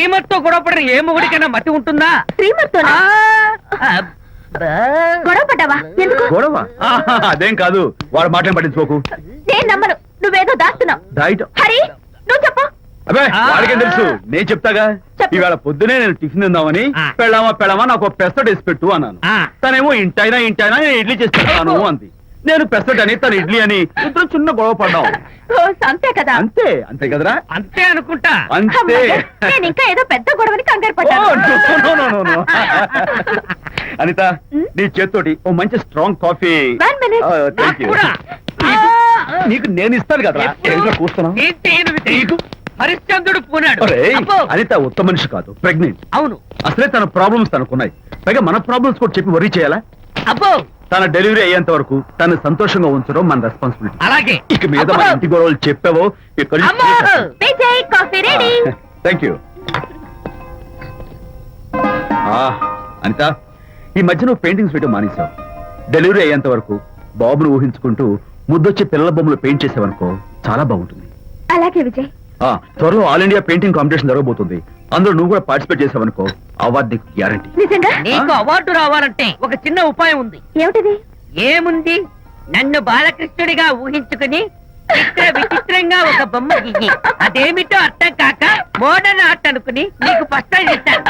శ్రీమతితో గొడవ పడిన ఏ మొగుడికైనా మతి ఉంటుందా? శ్రీమతితో గొడవ పడ్డావా? ఎందుకు? గొడవ అదేం కాదు, వాడు మాటలు పట్టించుకోకు. నేను నమ్మను, నువ్వేదో దాస్తున్నావు. డైట్ హరి, నువ్వు చెప్పు. అబ్బే వాడికేం తెలుసు, నేను చెప్తాగా. చెప్పు. ఈవేళ పొద్దునే నేను టిఫిన్ తిందామని పెళ్ళామా నాకు ఒక పెసరట్ వేసి పెట్టు అన్నాను. తనేమో ఇంటైనా నేను ఇడ్లీ చేసి పెడతాను అంది. నేను పెసరట్ అని తను ఇడ్లీ అని ఇద్దరు చిన్న గొడవ పడ్డాం. అంతే కదా? అంతే కదరా? అంతే అనుకుంటా. అంతే. అమ్మయ్య, నేను ఇంకా ఏదో పెద్ద గొడవని కంగారు ఓ, పడ్డాను. no. అనిత, నీ చేత్తోటి ఓ మంచి strong coffee. 1 minute. Thank you. కూడా. నీకు నేను ఇస్తాను కదా. ఎప్పుడు? కూస్తున్నావు. ఏంటి ఈయన హరిశ్చంద్రుడు పూనాడు. అబ్బో. అనిత ఉత్తమ మనిషి కాదు, ప్రెగ్నెంట్. అవును. అసలే తన ప్రాబ్లమ్స్ తనకున్నాయి, పైగా మన ప్రాబ్లమ్స్ కూడా చెప్పి వరీ చేయాలా? అబ్బో తన డెలివరీ అయ్యేంత వరకు తను సంతోషంగా ఉంచడం మన రెస్పాన్సిబిలిటీ. అలాగే. ఇక మీద మన ఇంటి గొడవలు చెప్పావో ఇక్కడ అమ్మో. Vijay, coffee ready. Thank you. Anitha, ఈ మధ్య నువ్వు పెయింటింగ్స్ వేయడం మానేశావు. డెలివరీ అయ్యేంత వరకు బాబును ఊహించుకుంటూ ముద్దొచ్చి పిల్లల బొమ్మలు పెయింట్ చేసావనుకో, చాలా బాగుంటుంది. అలాగే విజయ్. త్వరలో ఆల్ ఇండియా పెయింటింగ్ కాంపిటీషన్ జరగబోతుంది. అందులో నువ్వు కూడా పార్టిసిపేట్ చేసావనుకో, అవార్డు నీకు గ్యారంటీ. నిజంగా? నీకు అవార్డు రావాలంటే ఒక చిన్న ఉపాయం ఉంది. ఏమిటిది? ఏముంది, నన్ను బాలకృష్ణుడిగా ఊహించుకుని విచిత్రంగా ఒక బొమ్మ గీయి. అదేమిటో అర్థం కాక మోడర్న్ ఆర్ట్ అనుకుని నీకు ఫస్ట్ ప్రైజ్ ఇస్తాను.